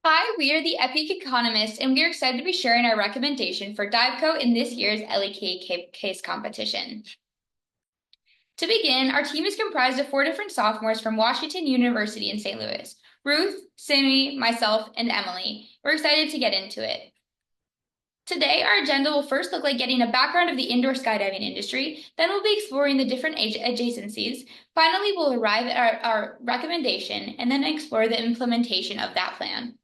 Hi, we are the Epic Economists, and we are excited to be sharing our recommendation for Diveco in this year's L.E.K case competition. To begin, our team is comprised of 4 different sophomores from Washington University in St. Louis: Ruth, Sammy, myself, and Emily. We're excited to get into it. Today, our agenda will first look like getting a background of the indoor skydiving industry, then we'll be exploring the different adjacencies. Finally, we'll arrive at our recommendation and then explore the implementation of that plan.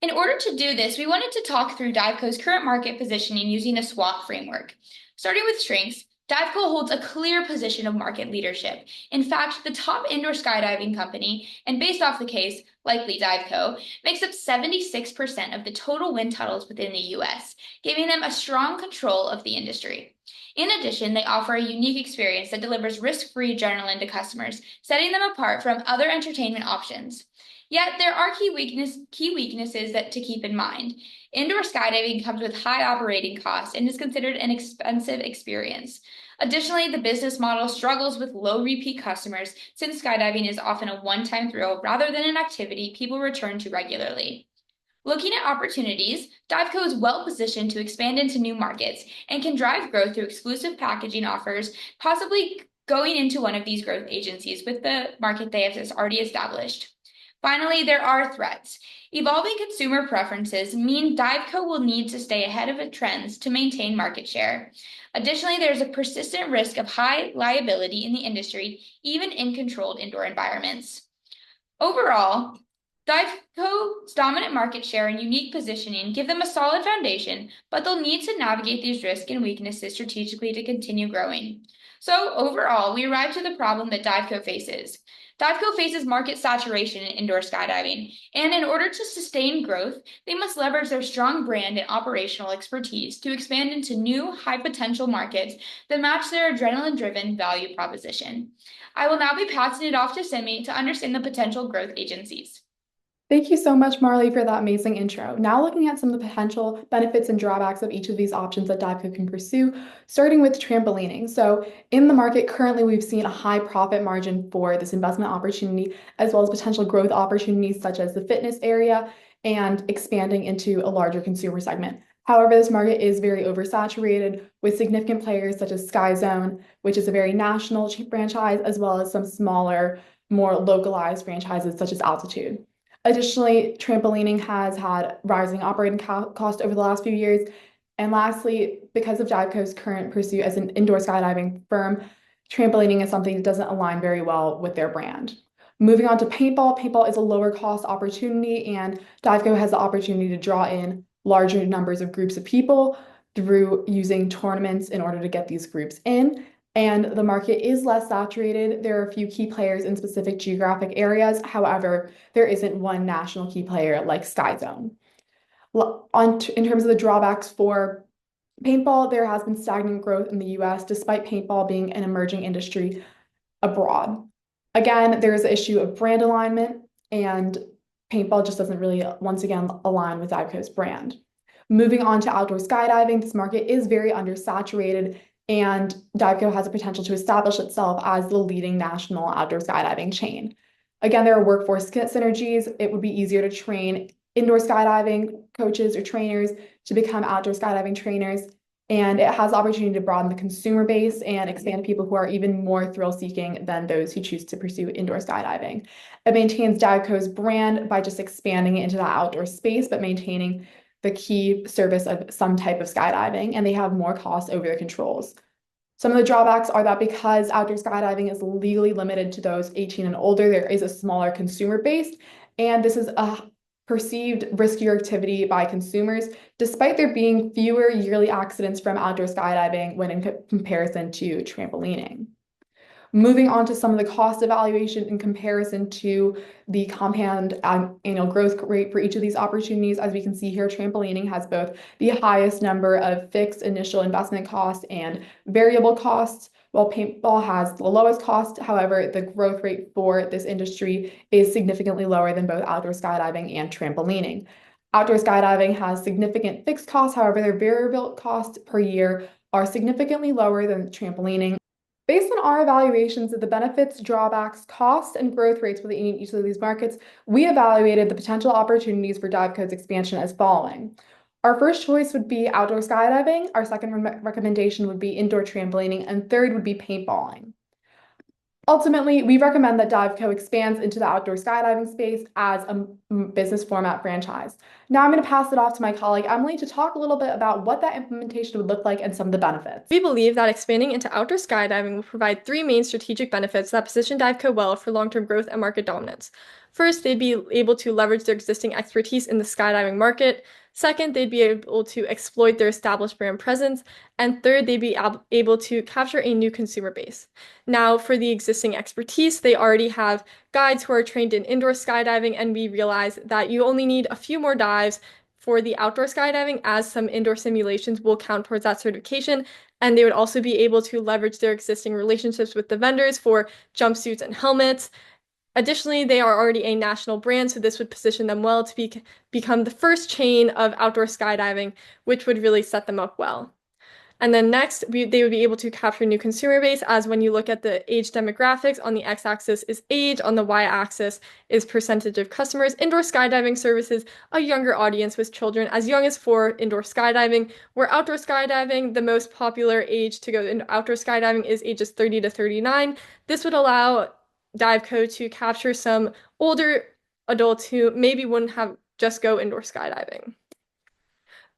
In order to do this, we wanted to talk through Diveco's current market positioning using a SWOT framework. Starting with strengths, Diveco holds a clear position of market leadership. In fact, the top indoor skydiving company, and based off the case, likely Diveco, makes up 76% of the total wind tunnels within the US, giving them a strong control of the industry. In addition, they offer a unique experience that delivers risk-free adrenaline to customers, setting them apart from other entertainment options. Yet there are key weaknesses that to keep in mind. Indoor skydiving comes with high operating costs and is considered an expensive experience. Additionally, the business model struggles with low repeat customers since skydiving is often a one-time thrill rather than an activity people return to regularly. Looking at opportunities, Diveco is well positioned to expand into new markets and can drive growth through exclusive packaging offers, possibly going into one of these growth agencies with the market they have already established. Finally, there are threats. Evolving consumer preferences mean Diveco will need to stay ahead of the trends to maintain market share. Additionally, there's a persistent risk of high liability in the industry, even in controlled indoor environments. Overall, Diveco's dominant market share and unique positioning give them a solid foundation, but they'll need to navigate these risks and weaknesses strategically to continue growing. So overall, we arrive to the problem that Diveco faces. Diveco faces market saturation in indoor skydiving, and in order to sustain growth, they must leverage their strong brand and operational expertise to expand into new, high-potential markets that match their adrenaline-driven value proposition. I will now be passing it off to Simi to understand the potential growth agencies. Thank you so much, Marley, for that amazing intro. Now looking at some of the potential benefits and drawbacks of each of these options that Diveco can pursue, starting with trampolining. So in the market currently, we've seen a high profit margin for this investment opportunity, as well as potential growth opportunities such as the fitness area and expanding into a larger consumer segment. However, this market is very oversaturated with significant players such as SkyZone, which is a very national franchise, as well as some smaller, more localized franchises such as Altitude. Additionally, trampolining has had rising operating costs over the last few years. And lastly, because of Diveco's current pursuit as an indoor skydiving firm, trampolining is something that doesn't align very well with their brand. Moving on to paintball, paintball is a lower cost opportunity, and Diveco has the opportunity to draw in larger numbers of groups of people through using tournaments in order to get these groups in. And the market is less saturated. There are a few key players in specific geographic areas. However, there isn't one national key player like SkyZone. In terms of the drawbacks for paintball, there has been stagnant growth in the US, despite paintball being an emerging industry abroad. Again, there is the issue of brand alignment, and paintball just doesn't really, once again, align with Diveco's brand. Moving on to outdoor skydiving, this market is very undersaturated, and Diveco has the potential to establish itself as the leading national outdoor skydiving chain. Again, there are workforce synergies. It would be easier to train indoor skydiving coaches or trainers to become outdoor skydiving trainers, and it has the opportunity to broaden the consumer base and expand to people who are even more thrill-seeking than those who choose to pursue indoor skydiving. It maintains Diveco's brand by just expanding it into the outdoor space, but maintaining the key service of some type of skydiving, and they have more costs over their controls. Some of the drawbacks are that because outdoor skydiving is legally limited to those 18 and older, there is a smaller consumer base, and this is a perceived riskier activity by consumers, despite there being fewer yearly accidents from outdoor skydiving when in comparison to trampolining. Moving on to some of the cost evaluation in comparison to the compound annual growth rate for each of these opportunities. As we can see here, trampolining has both the highest number of fixed initial investment costs and variable costs, while paintball has the lowest cost. However, the growth rate for this industry is significantly lower than both outdoor skydiving and trampolining. Outdoor skydiving has significant fixed costs. However, their variable costs per year are significantly lower than trampolining. Based on our evaluations of the benefits, drawbacks, costs, and growth rates within each of these markets, we evaluated the potential opportunities for DiveCode's expansion as following. Our first choice would be outdoor skydiving, our second recommendation would be indoor trampolining, and third would be paintballing. Ultimately, we recommend that DiveCo expands into the outdoor skydiving space as a business format franchise. Now I'm going to pass it off to my colleague Emily to talk a little bit about what that implementation would look like and some of the benefits. We believe that expanding into outdoor skydiving will provide three main strategic benefits that position Diveco well for long-term growth and market dominance. First, they'd be able to leverage their existing expertise in the skydiving market. Second, they'd be able to exploit their established brand presence. And third, they'd be able to capture a new consumer base. Now, for the existing expertise, they already have guides who are trained in indoor skydiving, and we realize that you only need a few more dives for the outdoor skydiving, as some indoor simulations will count towards that certification. And they would also be able to leverage their existing relationships with the vendors for jumpsuits and helmets. Additionally, they are already a national brand, so this would position them well to become the first chain of outdoor skydiving, which would really set them up well. And then next, they would be able to capture new consumer base, as when you look at the age demographics, on the x-axis is age, on the y-axis is percentage of customers. Indoor skydiving services a younger audience with children as young as 4 indoor skydiving, where outdoor skydiving, the most popular age to go into outdoor skydiving is ages 30 to 39. This would allow Diveco to capture some older adults who maybe wouldn't have just go indoor skydiving.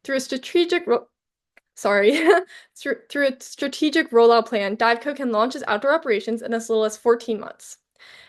Through a strategic Sorry. Through a strategic rollout plan, Diveco can launch its outdoor operations in as little as 14 months.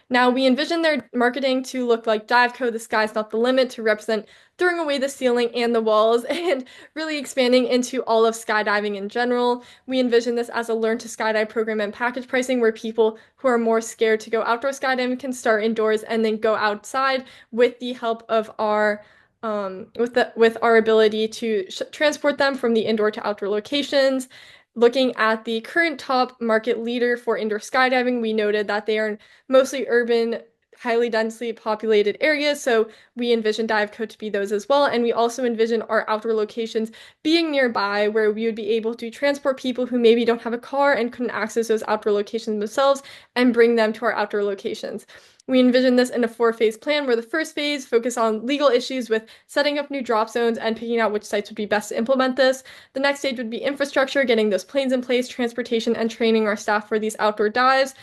Now, we envision their marketing to look like Diveco, the sky's not the limit, to represent throwing away the ceiling and the walls and really expanding into all of skydiving in general. We envision this as a learn to skydive program and package pricing, where people who are more scared to go outdoor skydiving can start indoors and then go outside with the help of our with our ability to transport them from the indoor to outdoor locations. Looking at the current top market leader for indoor skydiving, we noted that they are in mostly urban, highly densely populated areas, so we envision Diveco to be those as well. And we also envision our outdoor locations being nearby, where we would be able to transport people who maybe don't have a car and couldn't access those outdoor locations themselves and bring them to our outdoor locations. We envision this in a 4-phase plan, where the first phase focuses on legal issues with setting up new drop zones and picking out which sites would be best to implement this. The next stage would be infrastructure, getting those planes in place, transportation, and training our staff for these outdoor dives.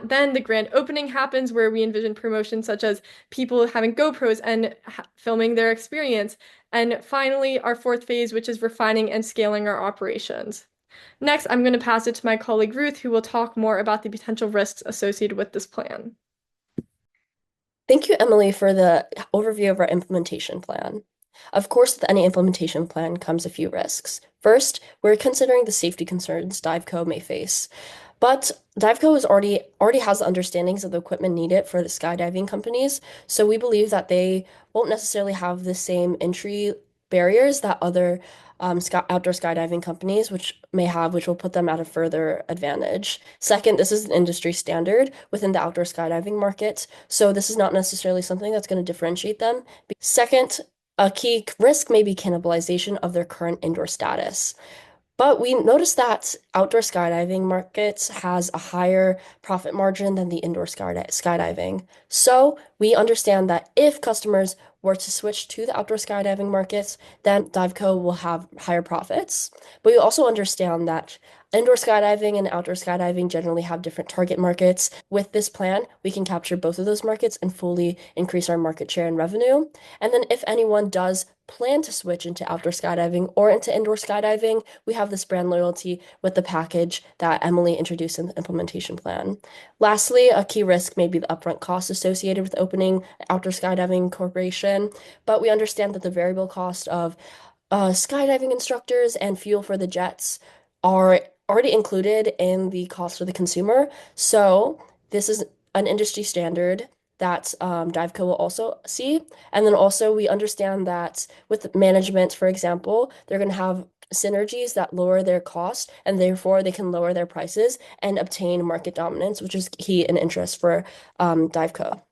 Then the grand opening happens, where we envision promotions such as people having GoPros and filming their experience. And finally, our 4th phase, which is refining and scaling our operations. Next, I'm going to pass it to my colleague Ruth, who will talk more about the potential risks associated with this plan. Thank you, Emily, for the overview of our implementation plan. Of course, with any implementation plan comes a few risks. First, we're considering the safety concerns Diveco may face. But Diveco already has the understandings of the equipment needed for the skydiving companies, so we believe that they won't necessarily have the same entry barriers that other outdoor skydiving companies which will put them at a further advantage. Second, this is an industry standard within the outdoor skydiving market, so this is not necessarily something that's going to differentiate them. Second, a key risk may be cannibalization of their current indoor status. But we noticed that outdoor skydiving markets has a higher profit margin than the indoor skydiving. So we understand that if customers were to switch to the outdoor skydiving markets, then Diveco will have higher profits. But we also understand that indoor skydiving and outdoor skydiving generally have different target markets. With this plan, we can capture both of those markets and fully increase our market share and revenue. And then if anyone does plan to switch into outdoor skydiving or into indoor skydiving, we have this brand loyalty with the package that Emily introduced in the implementation plan. Lastly, a key risk may be the upfront costs associated with opening Outdoor Skydiving Corporation, but we understand that the variable cost of skydiving instructors and fuel for the jets are already included in the cost for the consumer. So this is an industry standard that Diveco will also see. And then also we understand that with management, for example, they're going to have synergies that lower their cost, and therefore they can lower their prices and obtain market dominance, which is key and interest for Diveco.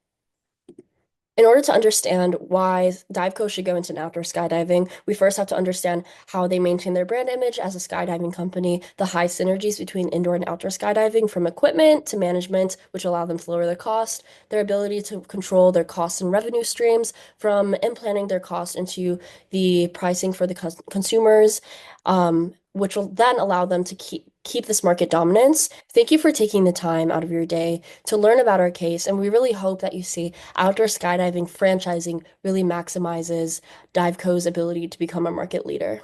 In order to understand why Diveco should go into outdoor skydiving, we first have to understand how they maintain their brand image as a skydiving company, the high synergies between indoor and outdoor skydiving, from equipment to management, which allow them to lower their cost, their ability to control their costs and revenue streams, from implanting their cost into the pricing for the consumers, which will then allow them to keep this market dominance. Thank you for taking the time out of your day to learn about our case, and we really hope that you see outdoor skydiving franchising really maximizes Diveco's ability to become a market leader.